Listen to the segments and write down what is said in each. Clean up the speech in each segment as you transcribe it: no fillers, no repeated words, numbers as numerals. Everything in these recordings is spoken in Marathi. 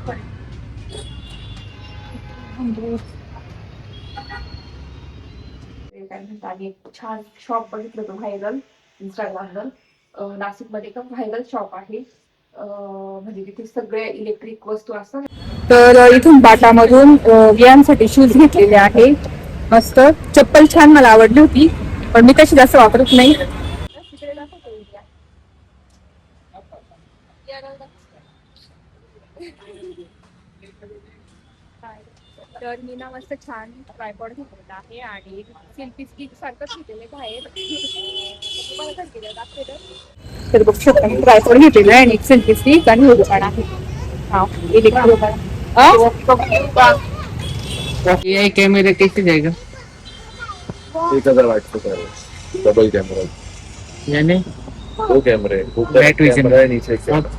काय म्हणतात आणि एक छान शॉप बघितलं होतं व्हायरल इंस्टाग्रामवर. नाशिकमध्ये एकदम व्हायरल शॉप आहे. म्हणजे तिथे सगळे इलेक्ट्रिक वस्तू असतात. तर इथून बाटामधून व्यायामासाठी शूज घेतलेले आहे. मस्त चप्पल छान मला आवडली होती, पण मी तशी जास्त वापरत नाही. तर मी ना मस्त छान ट्रायपॉड घेतलेला आहे आणि सेल्फी स्टिक सारखंच घेतलेलं आहे बाहेर. तुम्हाला काय केलं दाखवलं तर बघू शकता मी ट्रायपॉड घेतलेला आहे आणि एक सेल्फी स्टिक आणि हे दुकान आहे. हा ये कैमरे कैसे जाएगा? 1000 वाट का डबल कैमरा यानी 2 कैमरे ऊपर Night vision. कैमरा है नीचे एक कैमरा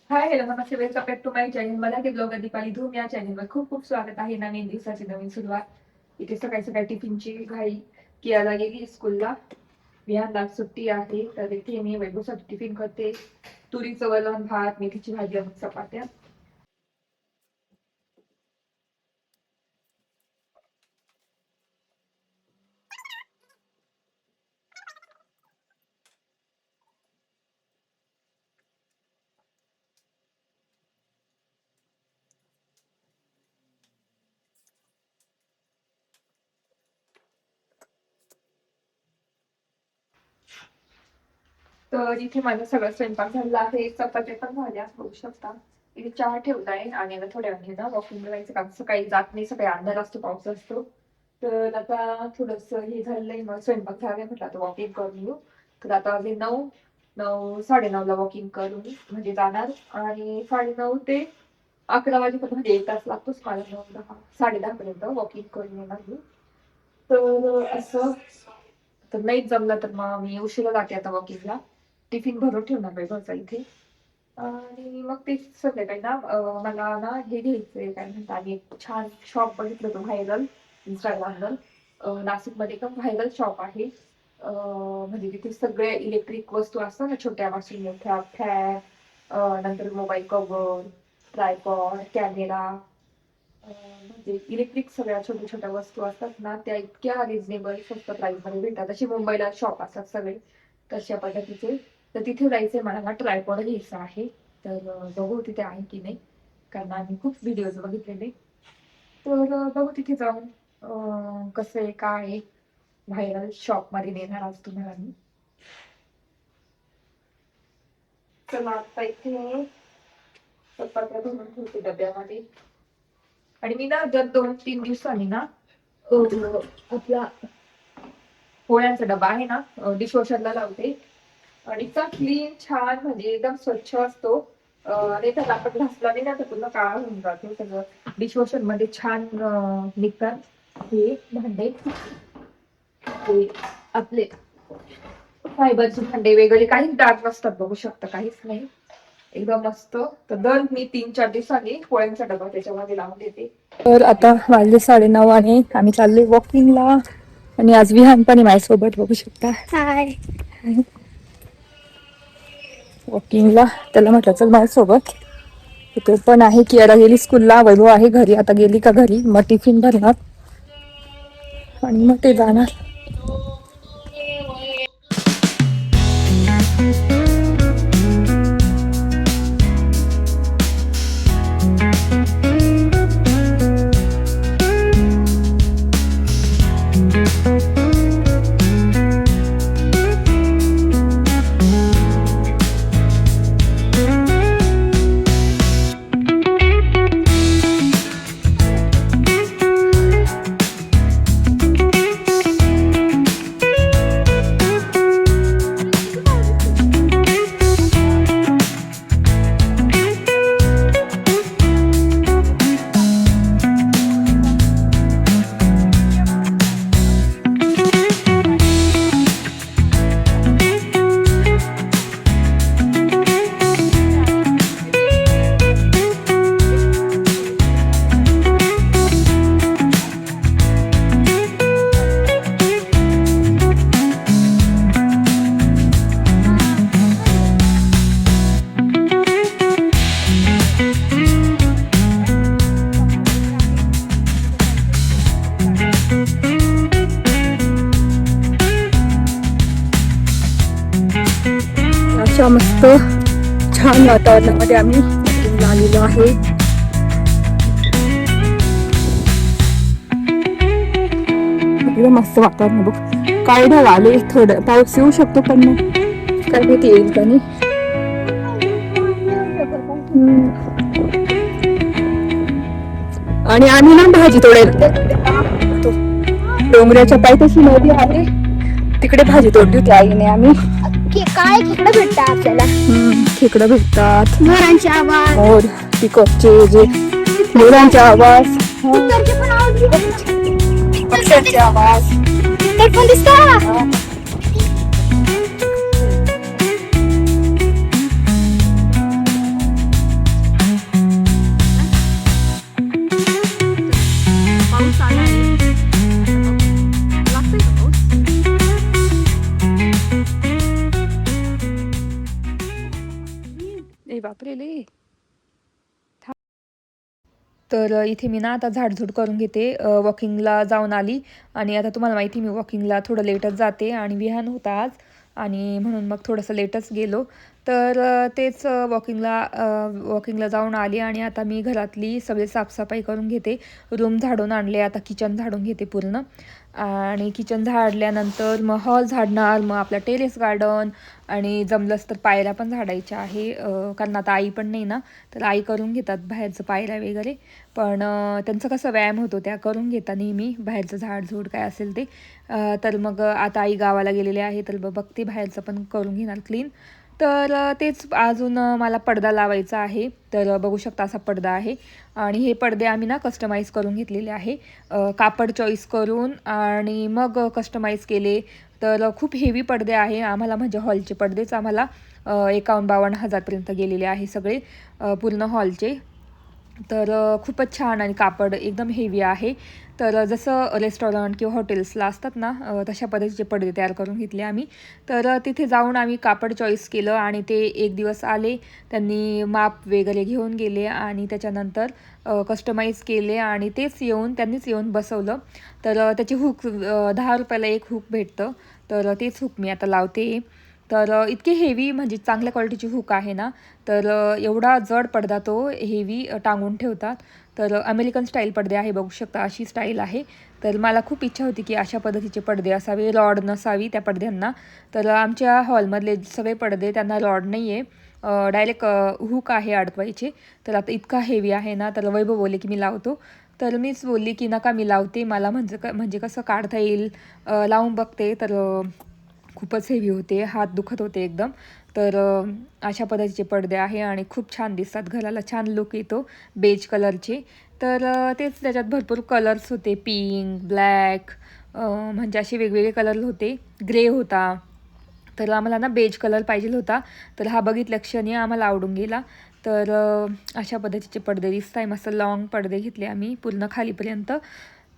हाय हॅलो नमस्ते, welcome back to my channel. मला ते ब्लॉगर दीपाली धूम या चॅनलवर खूप खूप स्वागत आहे. नवीन दिवसाची नवीन सुरुवात. इथे सकाळी सकाळी टिफिनची घाई कियाला गेली स्कूलला. विहानला सुट्टी आहे तर इथे मी वैभवसाठी टिफिन करते. तुरीचं वरण, भात, मेथीची भाजी आणि चपात्या. तर इथे माझा सगळा स्वयंपाक झाला आहे. चपात्या पण झाल्या होऊ शकता. इथे चहा ठेवलाय आणि आता थोड्या वेळाने ना वॉकिंग करायचं काम. सकाळी जात नाही, सकाळी अंधार असतो, पाऊस असतो. तर आता थोडस हे झालंय, मग स्वयंपाक झालाय म्हटलं आता वॉकिंग करून येऊ. तर आता वाजले 9-9:30ला वॉकिंग करून म्हणजे जाणार आणि 9:30 ते 11 वाजेपर्यंत म्हणजे 1 तास लागतोच मला. 9:10 10:30 पर्यंत वॉकिंग करून येणार मी. तर असं तर नाहीच जमलं तर मग मी उशिरा जाते आता वॉकिंगला. टिफिन भरून ठेवणार वैभवचा इथे. आणि मग ते संध्याकाळी ना मला ना हे घ्यायचंय, काय म्हणतात आणि एक छान शॉप बघितलं होतं व्हायरल इंस्टाग्रामवर. नाशिकमध्ये एकदम व्हायरल शॉप आहे. म्हणजे तिथे सगळे इलेक्ट्रिक वस्तू असतात ना, छोट्यापासून मोठ्या फॅन, नंतर मोबाईल कव्हर, ट्रायपॉड, कॅमेरा, म्हणजे इलेक्ट्रिक सगळ्या छोट्या छोट्या वस्तू असतात ना, त्या इतक्या रिझनेबल स्वस्त प्राइस मध्ये भेटतात. अशी मुंबईला शॉप असतात सगळे तशा पद्धतीचे. तर तिथे जायचंय मला ना, ट्रायपॉड घ्यायचा आहे. तर बघू तिथे आहे की नाही, कारण आम्ही खूप व्हिडिओज बघितलेले. तर बघू तिथे जाऊन कसं आहे काय आहे. व्हायरल शॉप मध्ये नेणार आज तुम्हाला मी. चला आता इथे चपात्या भरून ठेवते डब्यामध्ये. आणि मी ना दर 2-3 दिवसांनी ना आपला पोळ्यांचा डबा आहे ना, डिशवॉशरला लावते. आणि इतका क्लीन छान म्हणजे एकदम स्वच्छ असतो. आणि त्याला आपण घासला नाही ना तर पूर्ण काळा होऊन जातो सगळं. डिशवॉशर मध्ये छान निघतात हे भांडे. हे आपले फायबरचे भांडे वगैरे काहीच डाग नसतात, बघू शकता काहीच नाही, एकदम मस्त. तर दर मी 3-4 दिवसांनी पोळ्यांचा डबा त्याच्यामध्ये लावून देते. तर आता वाजले 9:30 आणि आम्ही चाललोय वॉकिंगला. आणि आज विहान पण माझ्यासोबत, बघू शकता. हाय. वॉकिंगला त्याला म्हटलं चल माझ्यासोबत. तो पण आहे की आता गेली स्कूलला, वैभव आहे घरी. आता गेली का घरी मग टिफिन भरणार आणि मग ते जाणार. मस्त छान वातावरणामध्ये आम्ही walking ला आलेलो आहे. एकदम मस्त वातावरण बघ. काय ढग आले, थोडं पाऊस येऊ शकतो पण मग काय माहिती येईल का नाही. आणि आम्ही ना भाजी तोडायला तो डोंगराच्या पायथ्याशी नदी आहे, तिकडे भाजी तोडली होती आईने. आम्ही काय खेकडं भेटतात आपल्याला. खेकडं भेटतात, मोरांचे आवाज, मोर, पिकॉकचे जे मोरांचे आवाज, कुत्र्याचे पण आवाज, पक्ष्यांचे आवाज. ते पण दिसतात. पाऊस आला आहे. लागतोय का पाऊस? ए बापरे लय. तर इथे मी ना आता झाडझूड करून घेते. वॉकिंगला जाऊन आली आणि आता तुम्हाला माहिती मी वॉकिंगला थोडं लेटच जाते आणि विहान होता आज आणि म्हणून मग थोडंसं लेटच गेलो. तर तेच वॉकिंगला जाऊन आली आणि आता मी घरातली सगळी साफसफाई करून घेते. रूम झाडून आणले, आता किचन झाडून घेते पूर्ण. आणि किचन झाडल्यानंतर मग हॉल झाडणार, मग आपलं टेरेस गार्डन आणि जमलंच तर पायऱ्या पण झाडायच्या आहे. कारण आता आई पण नाही ना, तर आई करून घेतात बाहेरचं पायऱ्या वगैरे. पण त्यांचं कसं व्यायाम होतो, त्या करून घेतात नेहमी बाहेरचं झाडझूड काय असेल ते. तर मग आता आई गावाला गेलेली आहे, तर बघते बाहेरचं पण करून घेणार क्लीन. तर तेच अजून मला पडदा लावायचा आहे. तर बघू शकता असा पडदा आहे आणि हे पडदे आम्ही ना कस्टमाइज करून घेतलेले आहे. कापड चॉईस करून आणि मग कस्टमाइज केले. तर खूप हेवी पडदे आहे आम्हाला, म्हणजे हॉलचे पडदेच आम्हाला 51-52 हजारपर्यंत गेलेले आहे सगळे पूर्ण हॉलचे. तर खूपच छान आणि कापड एकदम हेवी आहे. तर जसं रेस्टॉरंट किंवा हॉटेल्सला असतात ना, तशा पद्धतीचे पडदे तयार करून घेतले आम्ही. तर तिथे जाऊन आम्ही कापड चॉईस केलं आणि ते एक दिवस आले, त्यांनी माप वगैरे घेऊन गेले आणि त्याच्यानंतर कस्टमाइज केले आणि त्यांनीच येऊन बसवलं. तर त्याची हुक 10 रुपयाला एक हुक भेटतं, तर तेच हुक मी आता लावते. तर इतके हेवी, म्हणजे चांगल्या क्वालिटीची हुक आहे ना, तर एवढा जड पडदा तो हेवी टांगून ठेवतात. तर अमेरिकन स्टाईल पडदे आहे, बघू शकता अशी स्टाईल आहे. तर मला खूप इच्छा होती की अशा पद्धतीचे पडदे असावे, रॉड नसावी त्या पडद्यांना. तर आमच्या हॉलमधले सगळे पडदे त्यांना रॉड नाही आहे, डायरेक्ट हुक आहे अडकवायचे. तर आता इतका हेवी आहे ना, तर वैभव बोलले की मी लावतो. तर मीच बोलली की नका मी लावते, मला म्हणजे कसं काढता येईल. लावून बघते तर खूपच हेवी होते, हात दुखत होते एकदम. तर अशा पद्धतीचे पडदे आहे आणि खूप छान दिसतात, घराला छान लुक येतो बेज कलरचे. तर तेच त्याच्यात भरपूर कलर्स होते, पिंक, ब्लॅक, म्हणजे असे वेगवेगळे कलर होते, ग्रे होता. तर आम्हाला ना बेज कलर पाहिजे होता, तर हा बघितल्या क्षणी आम्हाला आवडून गेला. तर अशा पद्धतीचे पडदे दिसत आहे, मस्त लॉंग पडदे घेतले आम्ही पूर्ण खालीपर्यंत.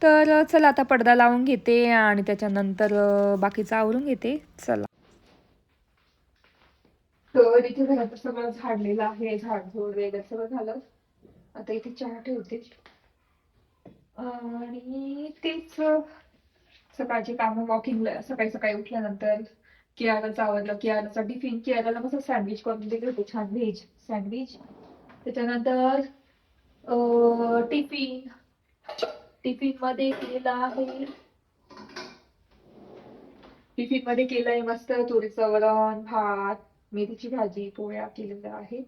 तर चला आता पडदा लावून घेते आणि त्याच्यानंतर बाकीचं आवरून घेते. चला. तर इथे घरात सगळं झाडलेलं आहे, झाडझूड वगैरे सगळं झालं. आता इथे चहा ठेवते आणि तेच सकाळची कामं. वॉकिंगला सकाळी सकाळी उठल्यानंतर कियाराचं आवडलं, कियाराचा टिफिन. कियाराला कसं सँडविच करून दिले होते, छान व्हेज सँडविच. त्याच्यानंतर टिफिन टिफिन मध्ये केलेला आहे, टिफिन मध्ये केलंय मस्त तुरीचं वरण, भात, मेथीची भाजी, पोळ्या केलेल्या आहे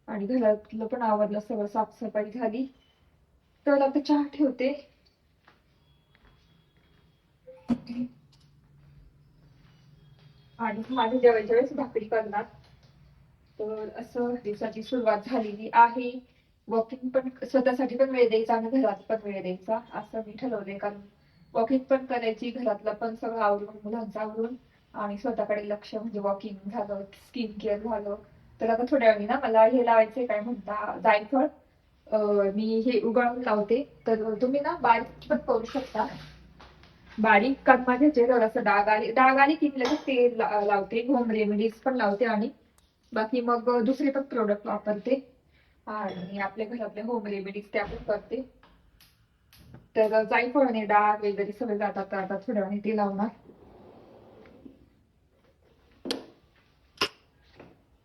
आणि घरातलं पण आवरलं, सगळं साफसफाई झाली. तर आता चहा ठेवते. आणि माझ्या जेवायच्या वेळेस भाकरी करणार. तर असं दिवसाची सुरुवात झालेली आहे. वॉकिंग पण स्वतःसाठी पण वेळ द्यायचा आणि घरात पण वेळ द्यायचा, असं मी ठरवलंय. कारण वॉकिंग पण करायची, घरातलं पण सगळं आवरून, मुलांचं आवरून आणि स्वतःकडे लक्ष, म्हणजे वॉकिंग झालं, स्किन केअर झालं. तर आता थोड्या वेळी ना मला हे लावायचंय, काय म्हणता, जायफळ. मी हे उगाळून लावते, तर तुम्ही ना बारीक पण करू शकता, बारीक. कारण माझ्या चेहऱ्यावर असं डाग आली की मी लगेच तेल लावते, होम रेमेडीज पण लावते आणि बाकी मग दुसरे पण प्रोडक्ट वापरते आणि आपल्या घरातले होम रेमेडीज त्या पण करते. तर जायफळाने डाग वगैरे सगळे जातात. आता थोड्या वेळाने ते लावणार.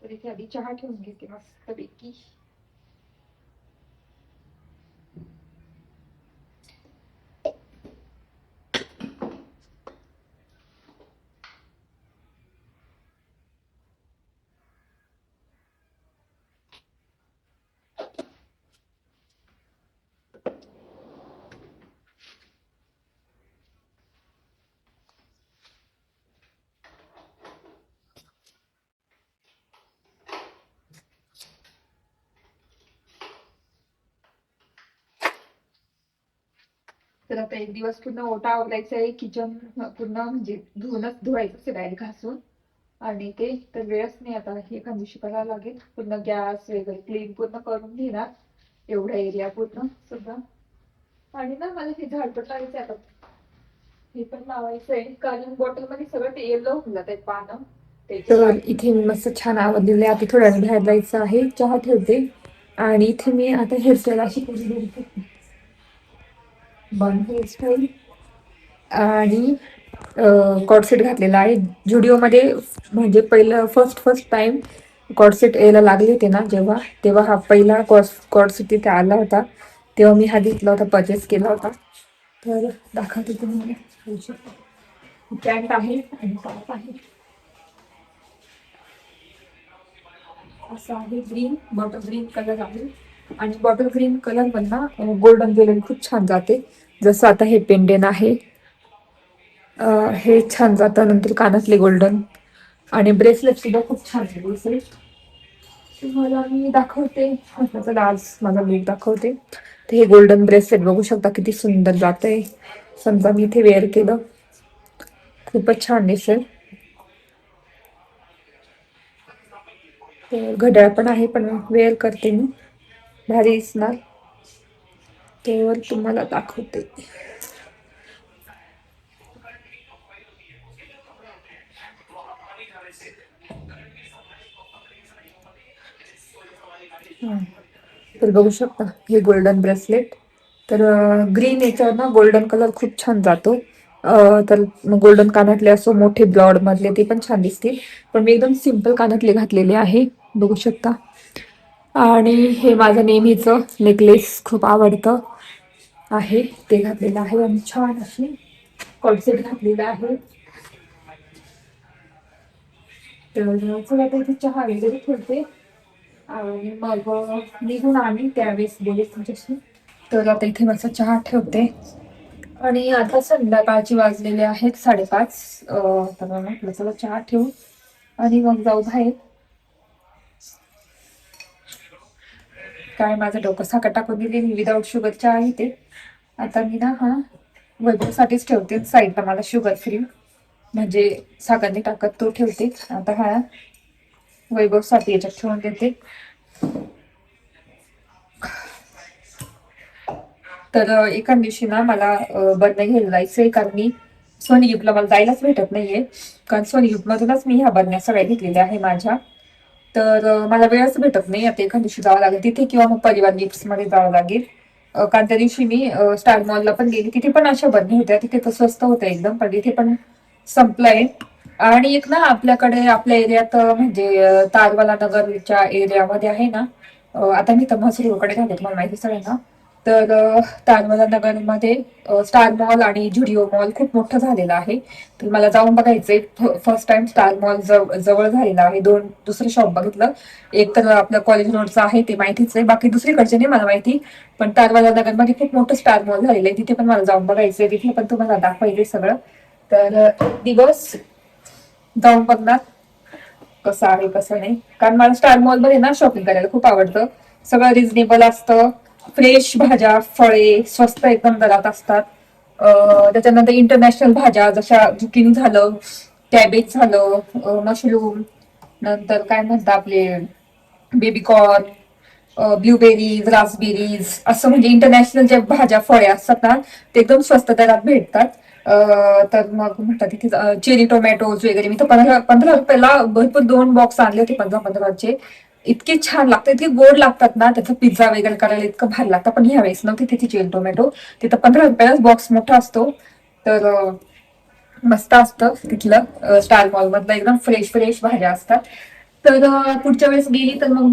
तर इथे आधी चहा ठेवून घेते मस्तपैकी. तर आता एक दिवस पूर्ण ओटा आवरायचा आहे. किचन पूर्ण म्हणजे धुवायचं डायरेक्ट घासून. आणि ते तर वेळच नाही आता एखाद्या दिवशी करावं लागेल. पूर्ण गॅस वगैरे क्लीन पूर्ण करून घेणार एवढा एरिया पूर्ण सगळं. आणि ना मला हे झाडपट लावायचं आता. हे पण लावायचंय कारण बॉटल मध्ये सगळं ते येलो होऊन जात पानं. तर इथे मी मस्त छान आवडलेले. आता थोड्या वेळ बाहेर जायचं आहे. चहा ठेवते आणि इथे मी आता हेअरस्टाईल अशी केली बन हेअरस्टाईल आणि कॉर्डसेट घातलेला आहे. जुडिओमध्ये म्हणजे पहिलं फर्स्ट टाइम कॉर्डसेट यायला लागले होते ना जेव्हा, तेव्हा हा पहिला कॉर्डसेट तिथे आला होता. तेव्हा मी हा घेतला होता, परचेस केला होता. तर दाखवते तुम्हाला. पॅन्ट आहे आणि टॉप आहे. असं आहे ग्रीन, बॉटल ग्रीन कलर आहे. आणि बॉटल ग्रीन कलर पण ना गोल्डन ज्वेलरी खूप छान जाते. जसं आता हे पेंडेंट आहे, हे छान जातं. नंतर कानातले गोल्डन आणि ब्रेसलेट सुद्धा खूप छान दिसेल. तुम्हाला मी दाखवते. चला आज माझा लूक दाखवते. तर हे गोल्डन ब्रेसलेट बघू शकता किती सुंदर जातंय. समजा मी इथे वेअर केलं खूपच छान दिसेल. तर घड्याळ पण आहे, पण वेअर करते मी, भारी दिसणार. तेव्हा तुम्हाला दाखवते. तर बघू शकता हे गोल्डन ब्रेसलेट. तर ग्रीन याच्यावर ना गोल्डन कलर खूप छान जातो. तर गोल्डन कानातले असो मोठे ब्रॉड मधले ते पण छान दिसतील. पण मी एकदम सिंपल कानातले घातलेले आहे, बघू शकता. आणि हे माझं नेहमीचं नेकलेस खूप आवडतं आहे, ते घातलेलं आहे. आणि छान अशी कॉर्डसेट घातलेला आहे. तर चला आता इथे चहा वगैरे ठेवते आणि मग निघून आम्ही त्यावेळेस बोलू तुमच्याशी. तर आता इथे माझा चहा ठेवते आणि आता संध्याकाळचे वाजलेले आहेत 5:30. तर म्हटलं चला चहा ठेवू आणि मग जाऊ बाहेर. काय माझं डोकं साखर टाकून दिली मी, विदाऊट शुगर चहा आहे ते. आता मी ना हा वैभवसाठीच ठेवते साईडला, मला शुगर फ्री म्हणजे साखर नाही टाकत तो ठेवते. आता हा वैभवसाठी याच्यात ठेवून देते. तर एका दिवशी ना मला बरण्या घ्यायला जायचंय, कारण मी सोनी गिफ्टला मला जायलाच भेटत नाहीये. कारण सोनी गिफ्ट मधूनच मी ह्या बरण्या सगळ्या घेतलेल्या आहे माझ्या. तर मला वेळच भेटत नाही. आता एका दिवशी जावं लागेल तिथे किंवा मग परिवार गिफ्ट मध्ये जावं लागेल. कारण त्या दिवशी मी स्टार मॉलला पण गेली, तिथे पण अशा बरण्या होत्या. तिथे तर स्वस्त होत्या एकदम, पण तिथे पण संपलंय. आणि एक ना आपल्याकडे आपल्या एरियात म्हणजे तारवाला नगरच्या एरियामध्ये आहे ना, आता मी तर म्हसरूकडे घालते तुम्हाला माहिती सगळ्यांना. तर तारवाला नगरमध्ये स्टार मॉल आणि जुडिओ मॉल खूप मोठं झालेलं आहे. तर मला जाऊन बघायचंय. फर्स्ट टाइम स्टार मॉल जवळ झालेला आहे. दुसरं शॉप बघितलं. एक तर आपलं कॉलेज रोडचं आहे ते माहितीच आहे, बाकी दुसरीकडचे नाही मला माहिती. पण तारवाला नगरमध्ये खूप मोठं स्टार मॉल झालेलं आहे, तिथे पण मला जाऊन बघायचंय. तिथे पण तुम्हाला दाखवायचंय सगळं. तर दिवस जाऊन बघणार कसं आहे कसं नाही. कारण मला स्टार मॉल मध्ये ना शॉपिंग करायला खूप आवडतं. सगळं रिझनेबल असतं. फ्रेश भाज्या फळे स्वस्त एकदम दरात असतात. त्याच्यानंतर इंटरनॅशनल भाज्या जशा झुकिनी झालं, कॅबेज झालं, मशरूम, नंतर काय म्हणतात आपले बेबीकॉर्न, ब्लूबेरीज, रास्पबेरीज, असं म्हणजे इंटरनॅशनल ज्या भाज्या फळे असतात ना ते एकदम स्वस्त दरात भेटतात. तर मग म्हणतात तिथे चेरी टोमॅटोज वगैरे मी तर 15 रुपयाला भरपूर 2 बॉक्स आणले होते 15-15चे. इतके छान लागतात, इतके गोड लागतात ना. त्याचा पिझ्झा वगैरे करायला इतकं भारी लागतं. पण ह्या वेळेस नव्हती तिथे चेरी टोमॅटो, तिथं 15 रुपयालाच बॉक्स मोठा असतो. तर मस्त असतं तिथलं स्टार मॉल मधलं, एकदम फ्रेश फ्रेश भाज्या असतात. तर पुढच्या वेळेस गेली तर मग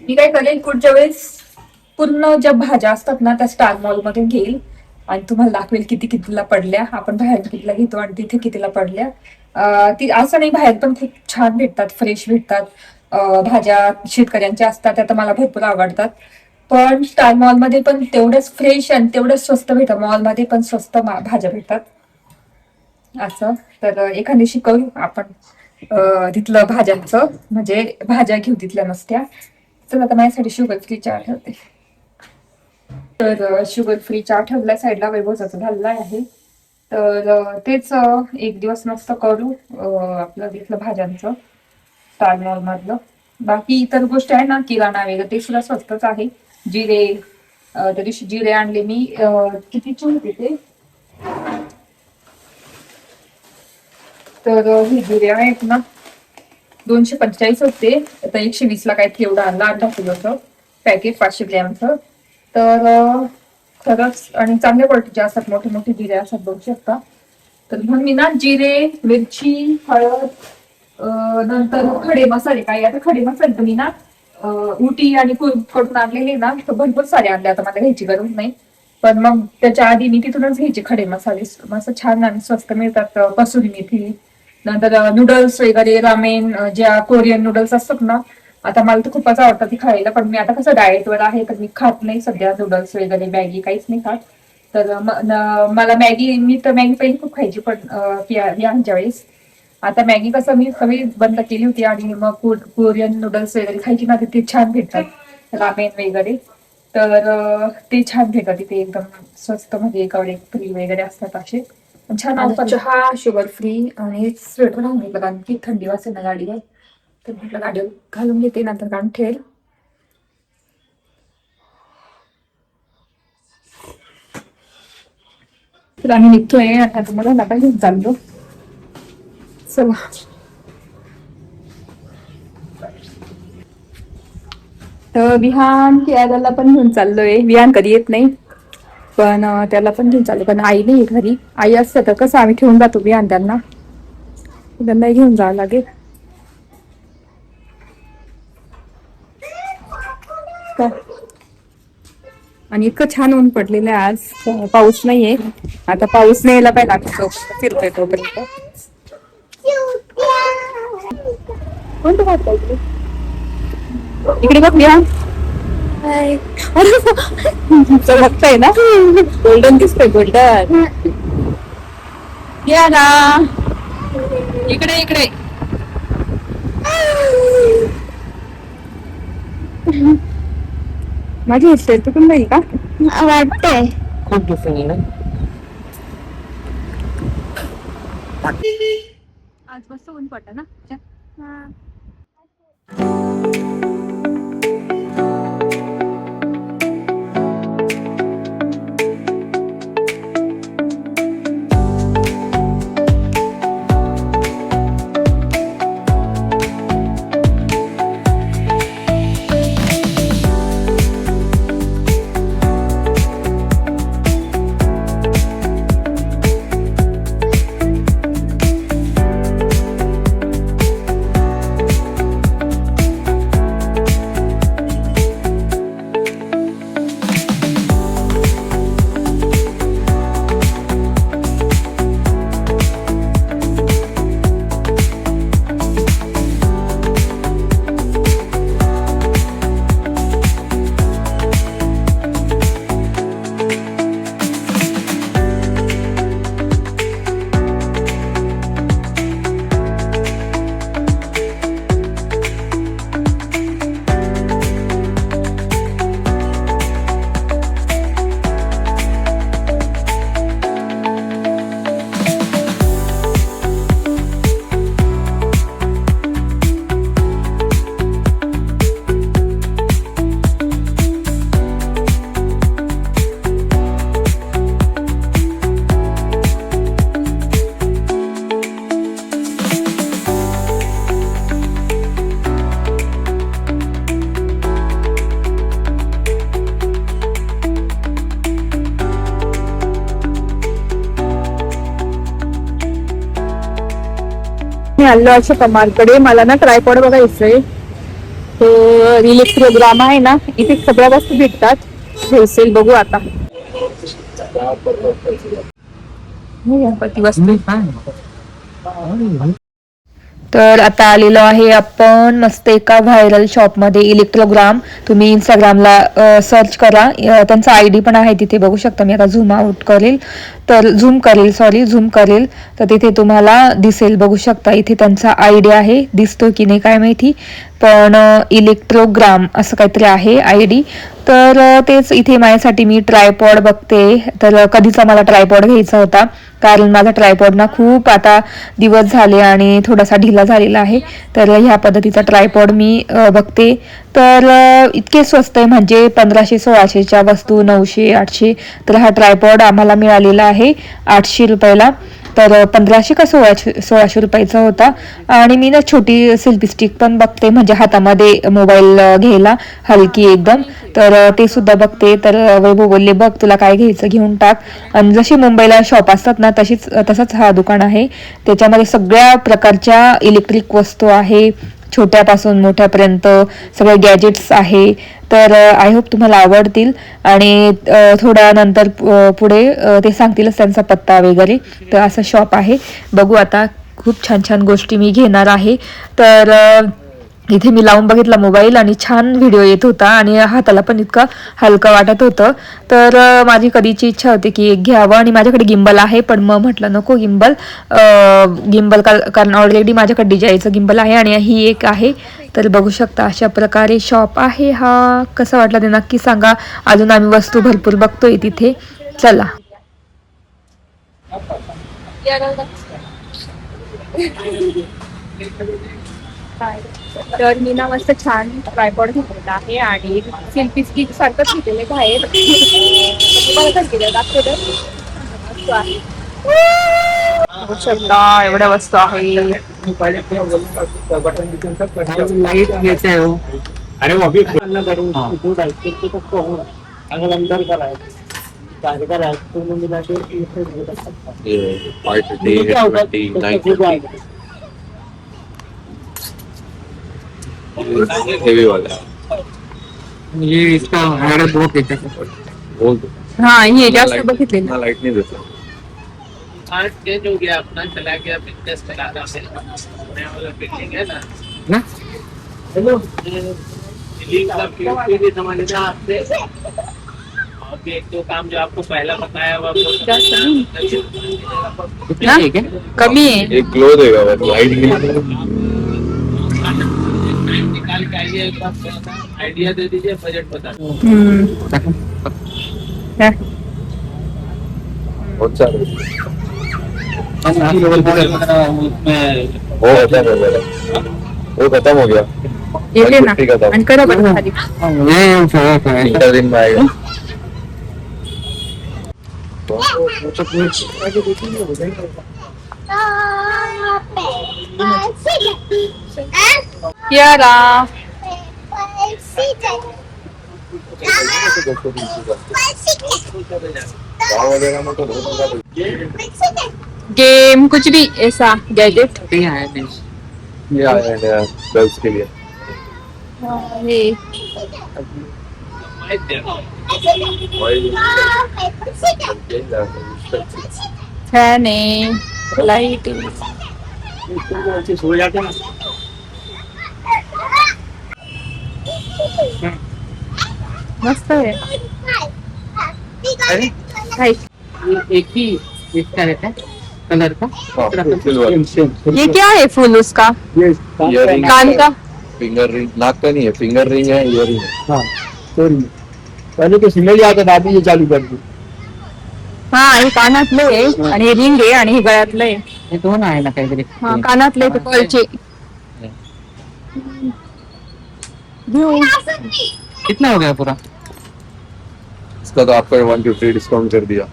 मी काय करेल, पुढच्या वेळेस पूर्ण ज्या भाज्या असतात ना त्या स्टार मॉल मधून घेईल आणि तुम्हाला दाखवेल किती कितीला पडल्या. आपण बाहेर कितीला घेतो आणि तिथे कितीला पडल्या. ती असं नाही, बाहेर पण खूप छान भेटतात, फ्रेश भेटतात. भाज्या शेतकऱ्यांच्या असतात, त्या तर मला भरपूर आवडतात. पण स्टार मॉल मध्ये पण तेवढंच फ्रेश आणि तेवढंच स्वस्त भेटतात. मॉल मध्ये पण स्वस्त भाज्या भेटतात असं. तर एखाद दिवशी करू आपण तिथलं भाज्यांचं, म्हणजे भाज्या घेऊ तिथल्या नसत्या. चला आता माझ्यासाठी शुगर फ्री चहा ठेवते. तर शुगर फ्री चहा ठेवला साईडला, वैभवचा झालेला आहे. तर तेच एक दिवस मस्त करू आपलं तिथलं भाज्यांचं स्टार मॉल मधलं. बाकी इतर गोष्टी आहे ना, किराणा वगैरे ते सुद्धा स्वस्तच आहे. जिरे, त्या दिवशी जिरे आणले मी, कितीचे होते ते, तर हे जिरे आहेत ना 245 होते. आता 120 ला काय एवढं आणलं, 8 किलोचं पॅकेट 500 ग्रॅमचं. तर खरंच आणि चांगल्या क्वालिटीचे असतात, मोठे मोठे जिरे असतात, बघू शकता. तर म्हणून मी ना जिरे, मिरची, हळद, नंतर खडे मसाले, काय आता खडे मसाले तर मी ना उटी आणि कडून आणलेले ना, तर भरपूर सारे आणले, आता मला घ्यायची गरज नाही. पण मग त्याच्या आधी मी तिथूनच घ्यायचे खडे मसाले, मस्त छान आणि स्वस्त मिळतात. कसुरी मेथी, नंतर नूडल्स वगैरे, रामेन, ज्या कोरियन नूडल्स असतात ना, आता मला तर खूपच आवडतात ती खायला. पण मी आता कसं डाएटवर आहे तर मी खात नाही सध्या नूडल्स वगैरे, मॅगी काहीच नाही खात. तर मला मॅगी, मी तर मॅगी पहिली खूप खायची, पण ह्यांच्या वेळेस आता मॅगी कसं मी सगळी बंद केली होती. आणि मग कोरियन नूडल्स वगैरे खायची ना, ते छान भेटतात, रामेन वगैरे. तर ते छान भेटतात तिथे, एकदम स्वस्त, म्हणजे एकावर फ्री वगैरे असतात असे छान. आता चहा शुगर फ्री आणि स्वेटर घालून घेतलं, कारण की थंडी वाजते ना गाडीवर. तर म्हटलं गाडीवर घालून घेते, नंतर काढून ठेवेल. तर आम्ही निघतोय, आता तुम्हाला नका घेऊन चाललो. चला. तर विहान खेळायला पण घेऊन चाललोय. विहान कधी येत नाही, पण त्याला पण घेऊन चाललो. पण आई नाही घरी, आई असतं तर कसं आम्ही ठेवून जातो विहान, त्यांना घेऊन जावं लागेल. आणि इतकं छान ऊन पडलेलं आहे आज, पाऊस नाहीये. आता पाऊस नाही यायला पाहिजे, आम्ही फिरतोय तोपर्यंत. कोणतं भात पाहिजे इकडे बघ विहान, बघताय ना, गोल्डन दिसतोय, गोल्डन. या ना इकडे इकडे. माझी हेअरस्टाईल तुटून जाईल का वाटतंय. खूप दिसून आज मस्त ऊन पडलं ना. आम्ही आलो अशा मालकडे. मला ना ट्रायपॉड बघायचंय. तो इलेक्ट्रोग्राम आहे ना, इथे सगळ्या वस्तू भेटतात. होलसेल बघू आता. गणपती वस्तू. तर आता आलेलो आहे आपण मस्त एका व्हायरल शॉपमध्ये. इलेक्ट्रोग्राम तुम्ही इंस्टाग्रामला सर्च करा. त्यांचा ID पण आहे तिथे बघू शकता. मी आता झूम करेल तर तिथे तुम्हाला दिसेल. बघू शकता इथे त्यांचा ID आहे. दिसतो की नाही काय माहिती, पण इलेक्ट्रोग्राम असं काहीतरी आहे ID. तर तेच इथे माझ्यासाठी मी ट्रायपॉड बघते. तर कधीचा मला ट्रायपॉड घ्यायचा होता, कारण माझा ट्रायपॉड ना खूप आता दिवस झाले आणि थोडासा ढिला झालेला आहे. तर ह्या पद्धतीचा ट्रायपॉड मी बघते. तर इतके स्वस्त आहे, म्हणजे 1500-1600च्या वस्तू 900-800. तर हा ट्रायपॉड आम्हाला मिळालेला आहे 800 रुपयाला. तर 1500 का 1600 रुपयाचा होता. आणि मी ना छोटी सेल्फी स्टिक पण बघते, म्हणजे हातामध्ये मोबाईल घ्यायला हलकी एकदम. तर ते सुद्धा बघते. तर वैभव बोलले बघ तुला काय घ्यायचं घेऊन टाक. आणि जशी मुंबईला शॉप असतात ना तसंच हा दुकान आहे. त्याच्यामध्ये सगळ्या प्रकारच्या इलेक्ट्रिक वस्तू आहे, छोट्यापासून मोठ्यापर्यंत सगळे गॅजेट्स आहे. तर आय होप तुम्हाला आवडतील. आणि थोड्या नंतर पुढे ते सांगतीलच त्यांचा पत्ता वगैरे. तर असं शॉप आहे. बघू आता, खूप छान छान गोष्टी मी घेणार आहे. तर इथे मी लावून बघितला मोबाईल आणि छान व्हिडिओ येत होता आणि हाताला पण इतकं हलकं वाटत होतं. तर माझी कधीची इच्छा होती की एक घ्यावं. आणि माझ्याकडे गिम्बल आहे, पण मग म्हटलं नको गिम्बल कारण ऑलरेडी माझ्याकडे DJIचं गिम्बल आहे आणि ही एक आहे. तर बघू शकता अशा प्रकारे शॉप आहे हा. कसा वाटला ते नक्की सांगा. अजून आम्ही वस्तू भरपूर बघतोय तिथे. चला. तर मी ना मस्त छान ट्रायपॉड घेतलेला आहे आणि सेल्फी स्टिक सारखंच घेतलेलं आहे बाहेर. बघू शकता एवढ्या वस्तू आहे. लाईट घ्यायचं आहे हो. अरे वो अभी खोलना करूँ तो डायरेक्ट तो सबको हो अगर अंदर का है बाहर का है तो मैं मिला के ये 530, 820, 950. हेवी वाला ये इसका हमारा बहुत देता है. बोल दो. हा हे जास्त बघितलेलं. ना लाइट नहीं देता. आज चेंज हो गया अपना चला गया बिजनेस चला गया नया वाला बिल्डिंग है ना हेलो दिल्ली का पीपी समझ ना आपसे और एक दो काम जो आपको पहला बताया वो कितना है क्या? कमी आहे. एक ग्लो देगा बस लाइट निकाल के आइए एक बार आइडिया दे दीजिए बजट बता बहुत सारे वो खत्म हो गया. येते ना मिट्टी खत्म. आणि करा बरं खाली. ये फरक है. 3 दिन में आएगा. यारा गाँव वगैरह में तो बहुत ज्यादा गेम कुछ भी ऐसा गैजेट ये है नहीं. ये आया है गर्ल्स के लिए. हे फॅन आहे, लाईट सो जाते ना मस्त आहे. अरे हाय. ये एक ही इसका रहता है कलर का. ये क्या है फुल उसका इयरिंग कान का. फिंगर रिंग नाक का नहीं है. फिंगर रिंग है, इयरिंग है. हाँ सॉरी पहले तो सिंगल आता था अभी ये चालू कर दी हा हे कानातलं आहे आणि हे रिंग आहे आणि हे गळ्यातलं आहे. ये दोन आहे ना काहीतरी. हा कानातले ते कळचे घेऊ. कितना हो गया पूरा? इसका तो आपका 150 डिस्काउंट कर दिया.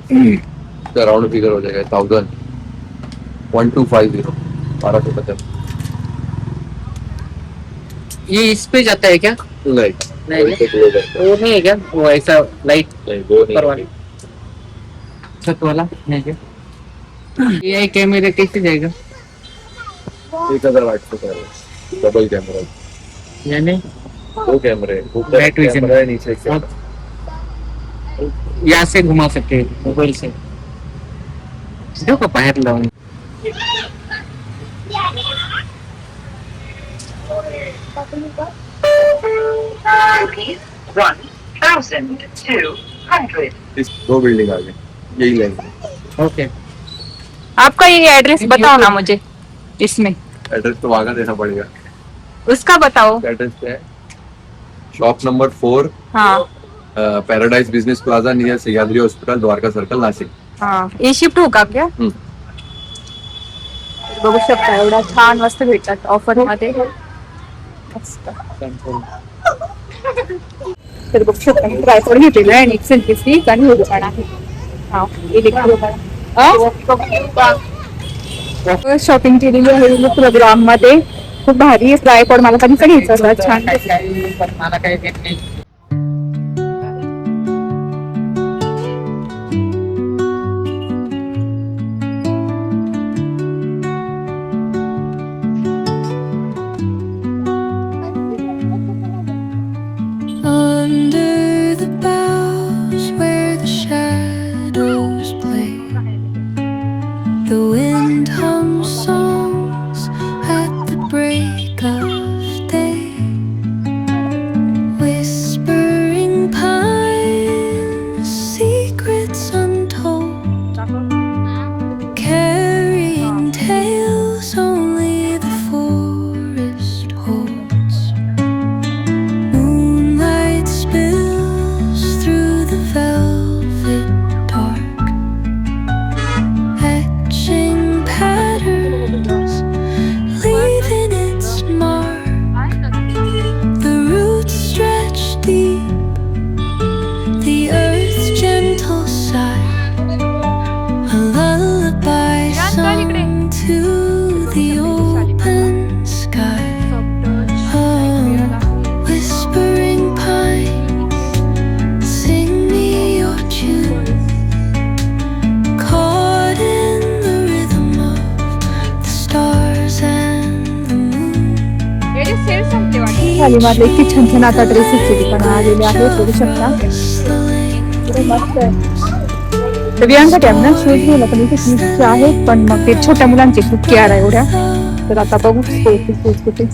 तो राउंड फिगर हो जाएगा 1000. 1250 1250. ये इस पे जाता है क्या? नहीं नहीं वही तो glow करता है. वो नहीं है क्या? वो ऐसा लाइट नहीं वो नहीं परवाना. है. छत वाला नहीं क्या? ये कैमरे कैसे जाएगा? 1800 डबल कैमरा यानी 2 कैमरे ऊपर Night vision. कैमरा है नीचे कैमरा यहाँ से घुमा सकते हैं मोबाइल से देखो बाहर लाऊं इस 2 बिल्डिंग आगे यही लेंगे ओके आपका ये एड्रेस बताओ ना मुझे इसमें एड्रेस तो वहाँ का देना पड़ेगा उसका बताओ एड्रेस क्या है शॉप नंबर 4 हाँ paradise business plaza near Sahyadri hospital Dwarka circle Nashik हा ए शिफ्ट हो का क्या हम्म. बघू शकता एवढा छान वस्तू भेटतात ऑफर मध्ये मस्त. तर बघू शकता मी ट्रायपॉड घेतलेला आहे आणि एक सेल्फी स्टिक आणि हे दुकान आहे हा शॉपिंग केलेली आहे प्रोग्राम मध्ये खूप भारी ट्रायपॉड मला कधी घ्यायचा होता छान मला काही देत नाही Under the boughs where the shadows play, the wind hums songs at the break of day. Whispering pines, secrets untold, carrying tales only the forest holds. Moonlight spills through the velvet dark, etching patterns, leaving its mark. The roots stretch deep, the earth's gentle sigh, a lullaby sung to the open sky. Whispering pines, sing me your tune, caught in the rhythm of the stars and the moon. खालीमध्ये इतकी छान छान आता ड्रेसेसची दुकानं आलेली आहे बघू शकता Rustling मस्त आहे तर बियांसाठी आम्ही ना शूज घ्यायला पण इथे शूजचे आहेत पण मग ते छोट्या मुलांची खूप केअर आहे एवढ्या तर आता बघू शूज कुठे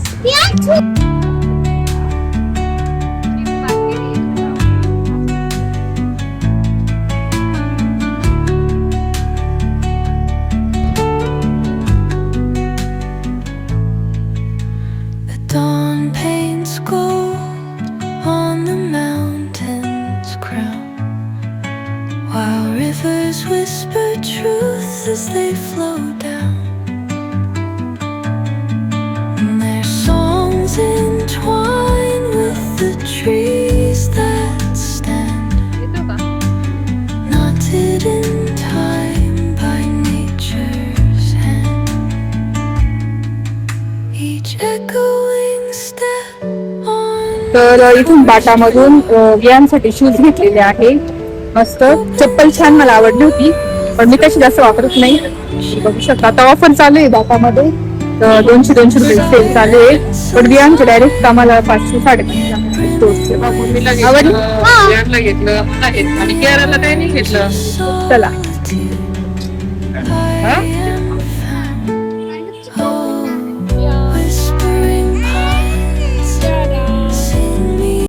The dawn paints gold on the mountain's crown, while rivers whisper truth as they flow down. And their songs entwine with the trees that stand, knotted in time by nature's hand. Each echoing step on तर इथून बाटामधून बियांसाठी शूज घेतलेले आहे मस्त चप्पल छान मला आवडली होती पण मी तशी जास्त वापरत नाही बघू शकता आता ऑफर चालू आहे बाटामध्ये 200 रुपये सेल चालू आहे पण बियांचे डायरेक्ट आम्हाला 500 550 मम्मीला आवडली? घेतलं बियाणला घेतलं मला घेतलं आणि केरळला काही नाही घेतलं चला solitude. I